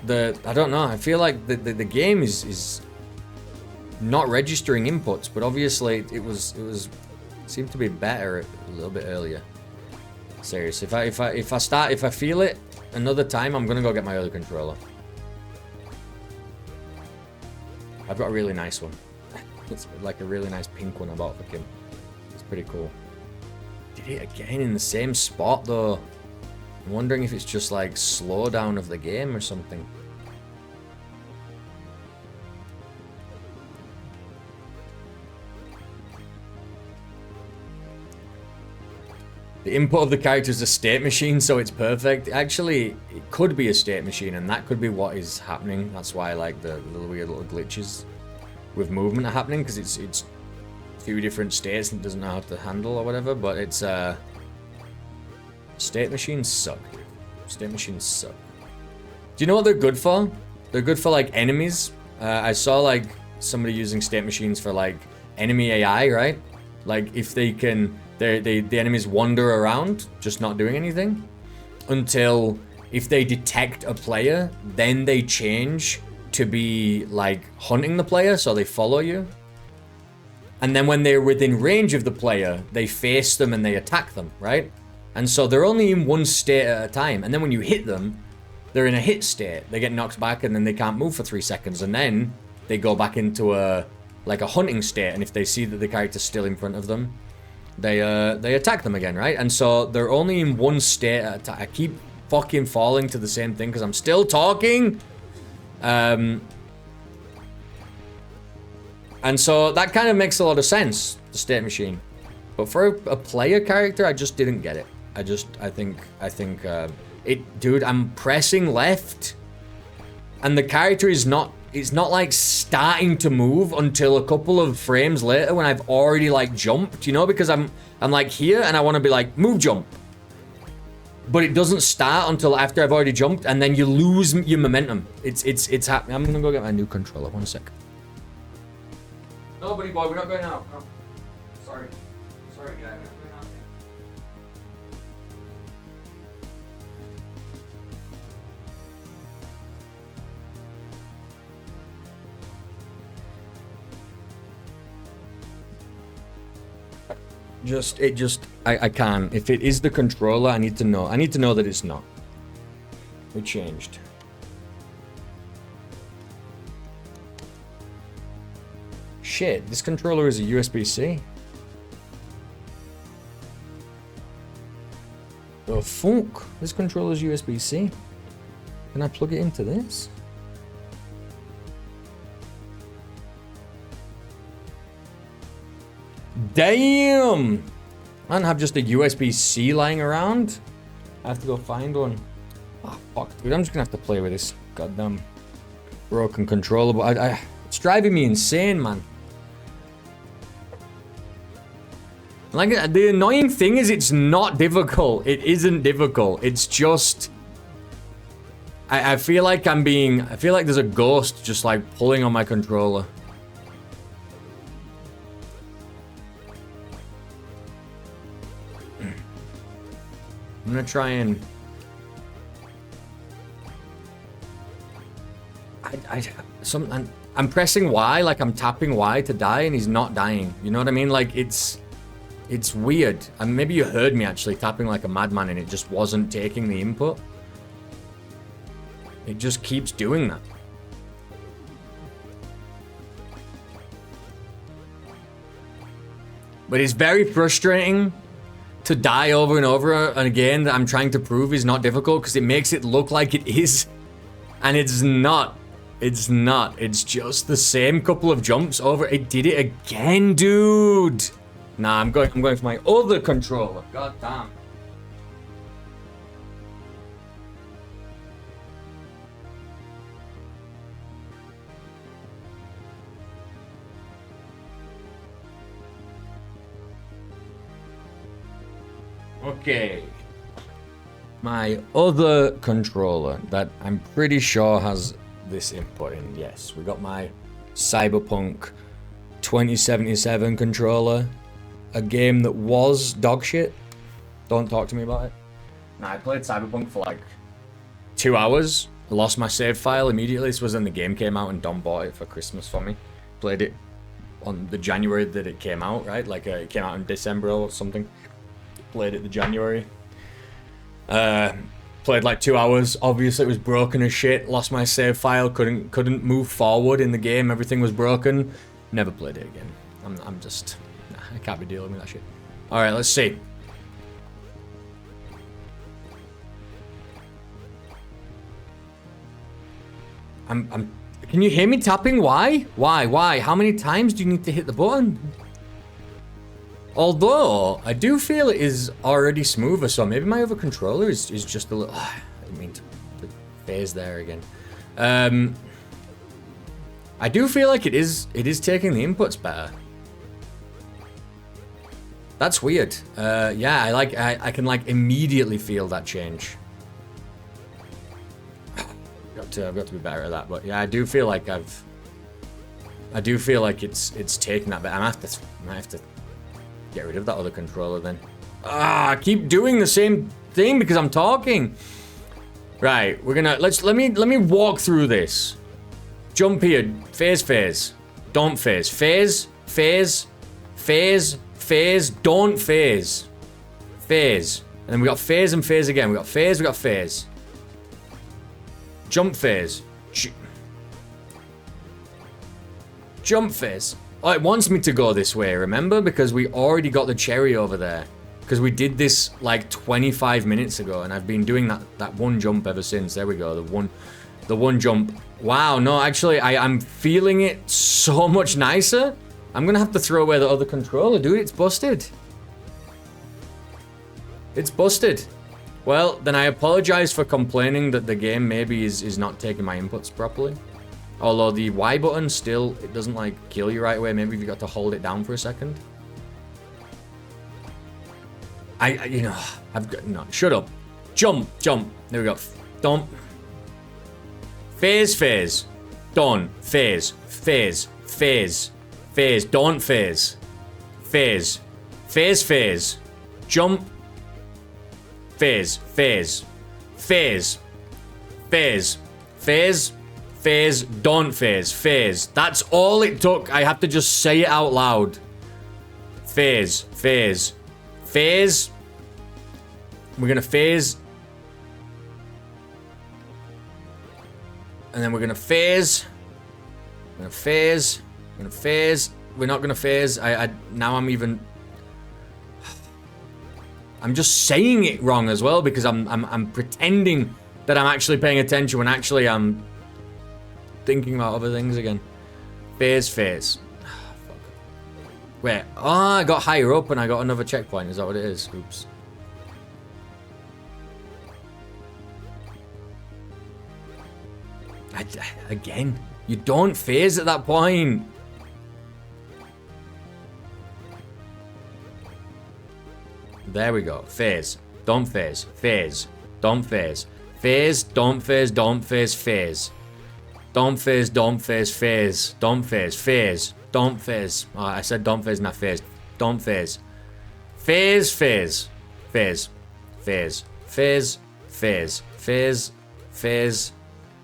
I don't know, I feel like the game is not registering inputs, but obviously it seemed to be better a little bit earlier. Seriously, if I feel it another time, I'm gonna go get my other controller. I've got a really nice one. It's like a really nice pink one I bought for Kim. It's pretty cool. Did it again in the same spot though. I'm wondering if it's just like slowdown of the game or something. The input of the character is a state machine, so it's perfect. Actually, it could be a state machine, and that could be what is happening. That's why like the little weird little glitches with movement are happening, because it's two different states and it doesn't know how to handle or whatever. But it's state machines suck. State machines suck. Do you know what they're good for? They're good for like enemies. I saw like somebody using state machines for like enemy AI, right? Like if they can. The enemies wander around, just not doing anything, until if they detect a player, then they change to be like hunting the player, so they follow you. And then when they're within range of the player, they face them and they attack them, right? And so they're only in one state at a time. And then when you hit them, they're in a hit state. They get knocked back and then they can't move for 3 seconds. And then they go back into a hunting state. And if they see that the character's still in front of them, they attack them again, right? And so they're only in one state at a time. I keep fucking falling to the same thing because I'm still talking. And so that kind of makes a lot of sense, the state machine. But for a player character, I just didn't get it. I think dude, I'm pressing left and the character is not, it's not like starting to move until a couple of frames later when I've already like jumped, you know, because I'm like here and I want to be like move jump. But it doesn't start until after I've already jumped, and then you lose your momentum. It's happening. I'm gonna go get my new controller. 1 sec. Nobody, boy, we're not going out. No. Sorry, guys. We're not going out. I can't. If it is the controller, I need to know. I need to know that it's not. It changed. Shit, this controller is a USB-C. The fuck? This controller is USB-C. Can I plug it into this? Damn! I don't have just a USB-C lying around. I have to go find one. Oh, fuck, dude. I'm just gonna have to play with this goddamn broken controller. But it's driving me insane, man. Like, the annoying thing is it's not difficult. It isn't difficult. It's just... I feel like I feel like there's a ghost just like pulling on my controller. I'm gonna try and... I'm pressing Y, like I'm tapping Y to die, and he's not dying. You know what I mean? Like, it's weird. And maybe you heard me actually tapping like a madman, and it just wasn't taking the input. It just keeps doing that. But it's very frustrating to die over and over and again that I'm trying to prove is not difficult, because it makes it look like it is. And it's not. It's not. It's just the same couple of jumps over. It did it again, dude. Nah, I'm going for my other controller. God damn. Okay. My other controller that I'm pretty sure has this input in. Yes, we got my Cyberpunk 2077 controller. A game that was dog shit. Don't talk to me about it. Nah, I played Cyberpunk for like 2 hours Lost my save file immediately. This was when the game came out and Dom bought it for Christmas for me. Played it on the January that it came out, right? Like it came out in December or something. Played it the January. Played like 2 hours. Obviously it was broken as shit. Lost my save file. Couldn't move forward in the game. Everything was broken. Never played it again. I'm just... Nah, I can't be dealing with that shit. Alright, let's see. Can you hear me tapping? Why? Why? How many times do you need to hit the button? Although, I do feel it is already smoother, so maybe my other controller is just a little... I mean, to phase there again. I do feel like it is taking the inputs better. That's weird. Yeah, I can like immediately feel that change. I've got to be better at that, but yeah, I do feel like it's taking that, but I might have to get rid of that other controller then. I keep doing the same thing because I'm talking. Right, we're gonna let me walk through this. Jump here, phase, don't phase, don't phase, and then we got phase and phase again. We got phase. Jump phase. Jump phase. Oh, it wants me to go this way, remember? Because we already got the cherry over there. Because we did this like 25 minutes ago, and I've been doing that one jump ever since. There we go, the one jump. Wow, no, actually, I'm feeling it so much nicer. I'm gonna have to throw away the other controller, dude. It's busted. It's busted. Well, then I apologize for complaining that the game maybe is not taking my inputs properly. Although the Y button still, it doesn't like kill you right away. Maybe you got to hold it down for a second. You know, I've got, no, shut up. Jump. There we go. Don't. Phase. Don't. Phase. Don't phase. Phase. Jump. Phase, don't phase. That's all it took. I have to just say it out loud. Phase. We're gonna phase. And then we're gonna phase. We're not gonna phase. Now I'm just saying it wrong as well because I'm pretending that I'm actually paying attention when actually I'm thinking about other things again. Phase. Fuck. Wait. Oh, I got higher up and I got another checkpoint. Is that what it is? Oops. Again, you don't phase at that point. There we go. Phase. Don't phase. Don't phase. Don't phase. Don't phase. Oh, I said don't phase, not phase. Don't phase. Phase.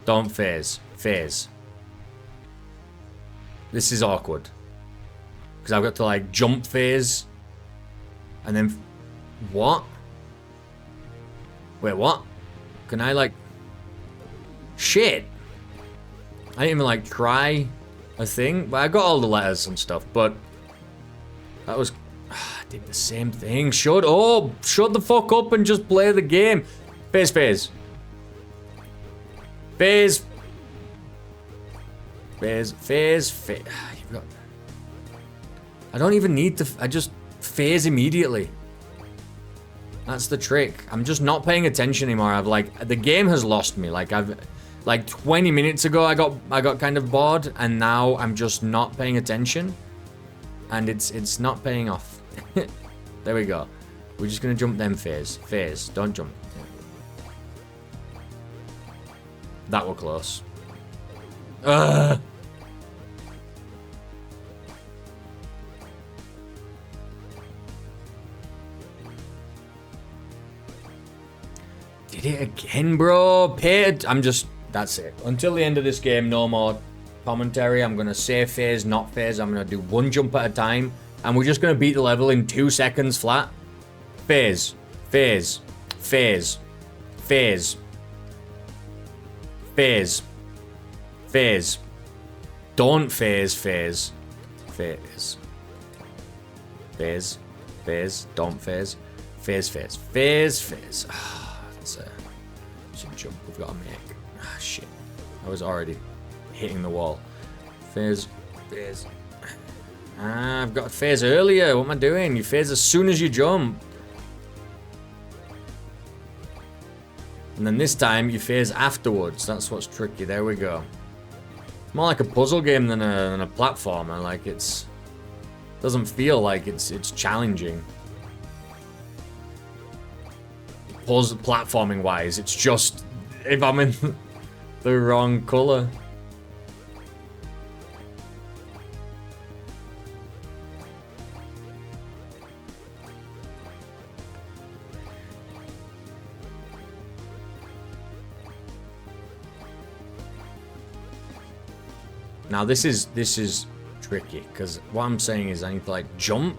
Don't phase. This is awkward. Because I've got to like jump phase. And then... What? Wait, what? Can I like... Shit. I didn't even like try a thing. But I got all the letters and stuff, but... That was... I did the same thing. Shut the fuck up and just play the game. Phase. You've got... I don't even need to... I just phase immediately. That's the trick. I'm just not paying attention anymore. I've like... The game has lost me. Like, I've... Like, 20 minutes ago, I got kind of bored, and now I'm just not paying attention. And it's not paying off. There we go. We're just gonna jump them phase. Don't jump. That were close. Ugh. Did it again, bro. I'm just... That's it. Until the end of this game, no more commentary. I'm going to say phase, not phase. I'm going to do one jump at a time. And we're just going to beat the level in 2 seconds flat. Phase. Phase. Phase. Phase. Phase. Phase. Don't phase, phase. Phase. Phase. Phase. Don't phase. Phase, phase. Phase, phase. That's a jump we've got to make. Ah, shit. I was already hitting the wall. Phase. Phase. Ah, I've got to phase earlier. What am I doing? You phase as soon as you jump. And then this time you phase afterwards. That's what's tricky. There we go. It's more like a puzzle game than a platformer. Like doesn't feel like it's challenging. Puzzle platforming wise, it's just if I'm in the wrong color. Now this is tricky because what I'm saying is I need to like jump.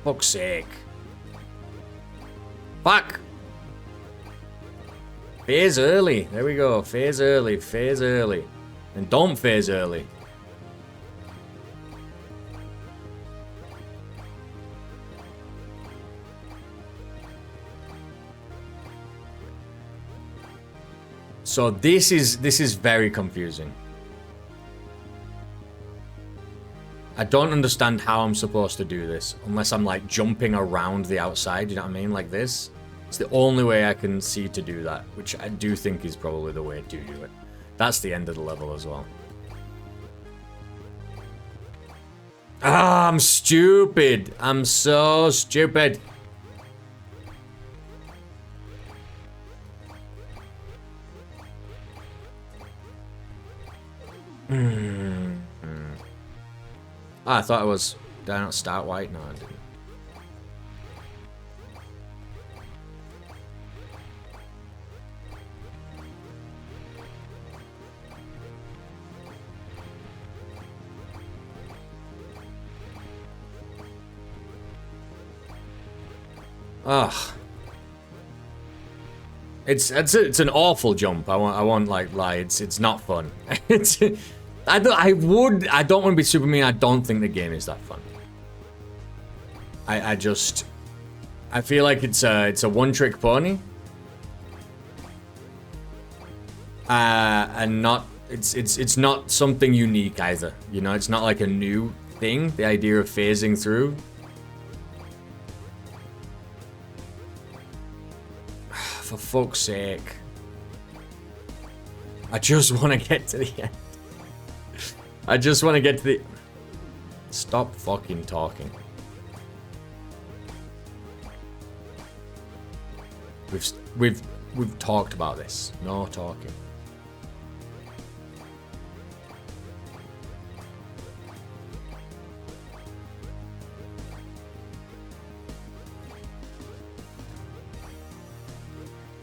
Fuck's sake. Fuck. Phase early. There we go. Phase early. Phase early. And don't phase early. So this is very confusing. I don't understand how I'm supposed to do this unless I'm like jumping around the outside, you know what I mean? Like this. It's the only way I can see to do that, which I do think is probably the way to do it. That's the end of the level as well. Ah, I'm stupid. I'm so stupid. I thought it was. Did I not start white? No, I didn't. Ugh. It's an awful jump. I won't like lie. It's not fun. I don't want to be super mean. I don't think the game is that fun. I feel like it's a one-trick pony. And not it's not something unique either. You know, it's not like a new thing. The idea of phasing through. For fuck's sake. I just want to get to the end. I just want to get to the... Stop fucking talking. We've talked about this. No talking.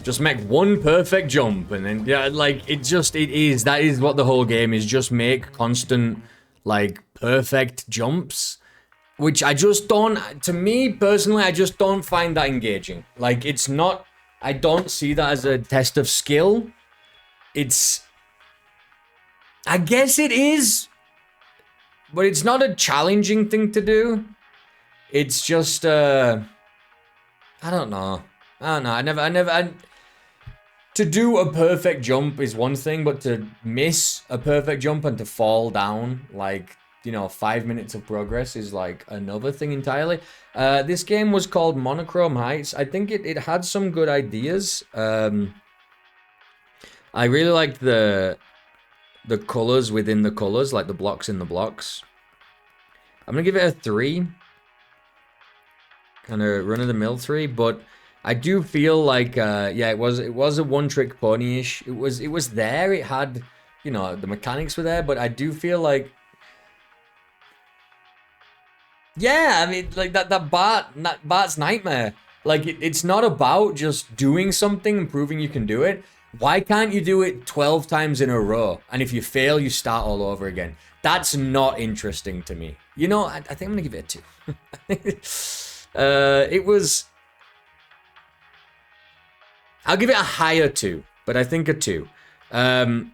Just make one perfect jump and then, yeah, like, that is what the whole game is. Just make constant, like, perfect jumps. Which I just don't, to me, personally, I just don't find that engaging. Like, it's not, I don't see that as a test of skill. It's, I guess it is, but it's not a challenging thing to do. It's just, I don't know. To do a perfect jump is one thing, but to miss a perfect jump and to fall down, like, you know, 5 minutes of progress is like another thing entirely. This game was called Monochrome Heights. I think it had some good ideas. I really liked the colors within the colors, like the blocks in the blocks. I'm gonna give it a 3. Kind of run-of-the-mill 3, but I do feel like, yeah, it was a one-trick pony-ish. It was there. It had, you know, the mechanics were there, but I do feel like, yeah, I mean, like that Bart's nightmare. Like it's not about just doing something and proving you can do it. Why can't you do it 12 times in a row? And if you fail, you start all over again. That's not interesting to me. You know, I think I'm going to give it a 2. It was... I'll give it a higher 2, but I think a 2. Now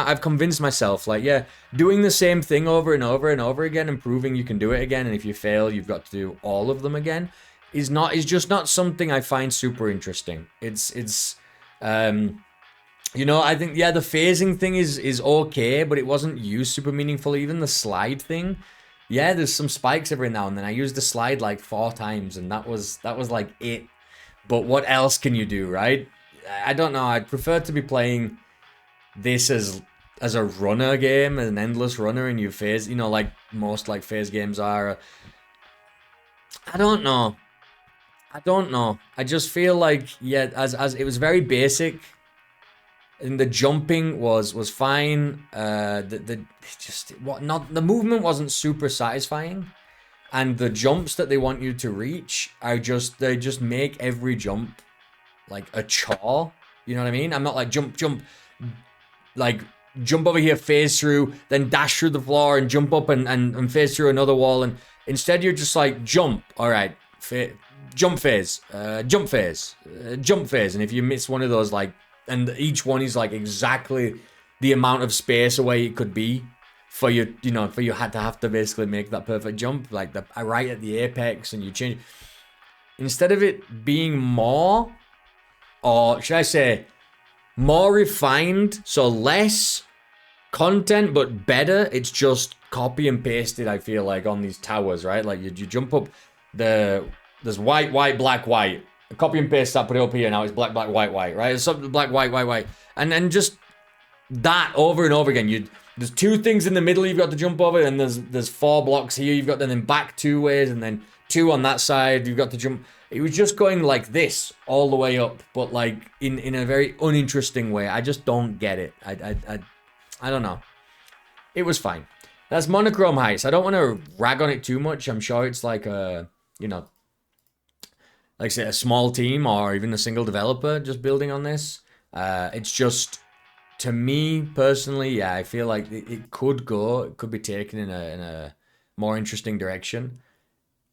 I've convinced myself, like, yeah, doing the same thing over and over and over again and proving you can do it again, and if you fail, you've got to do all of them again, is just not something I find super interesting. You know, I think, yeah, the phasing thing is okay, but it wasn't used super meaningfully. Even the slide thing, yeah, there's some spikes every now and then. I used the slide like 4 times, and that was like it. But what else can you do, right? I don't know. I'd prefer to be playing this as a runner game, as an endless runner, and you phase, you know, like most like phase games are. I don't know. I just feel like, yeah, as it was very basic, and the jumping was fine. The movement wasn't super satisfying, and the jumps that they want you to reach are they just make every jump like a chore. You know what I mean? I'm not like jump, like jump over here, phase through, then dash through the floor and jump up and phase through another wall. And instead you're just like jump. All right, jump phase, jump phase, jump phase. And if you miss one of those, like, and each one is like exactly the amount of space away it could be for you, you know, for you had to have to basically make that perfect jump, like the right at the apex, and you change. Instead of it being more, or should I say, more refined, so less content but better, it's just copy and pasted, I feel like, on these towers, right? Like you jump up, there's white, black, white. Copy and paste that, put it up here, now it's black, white, right? It's something black, white. And then just that over and over again. There's 2 things in the middle you've got to jump over, and there's 4 blocks here you've got to then back 2 ways, and then 2 on that side you've got to jump. It was just going like this all the way up, but like in a very uninteresting way. I just don't get it. I don't know. It was fine. That's Monochrome Heights. I don't want to rag on it too much. I'm sure it's like a, you know, like say a small team or even a single developer just building on this. It's just, to me personally, yeah, I feel like it could be taken in a more interesting direction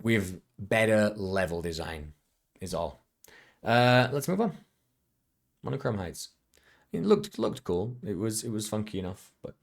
with better level design, is all. Let's move on. Monochrome Heights. It looked cool. It was funky enough, but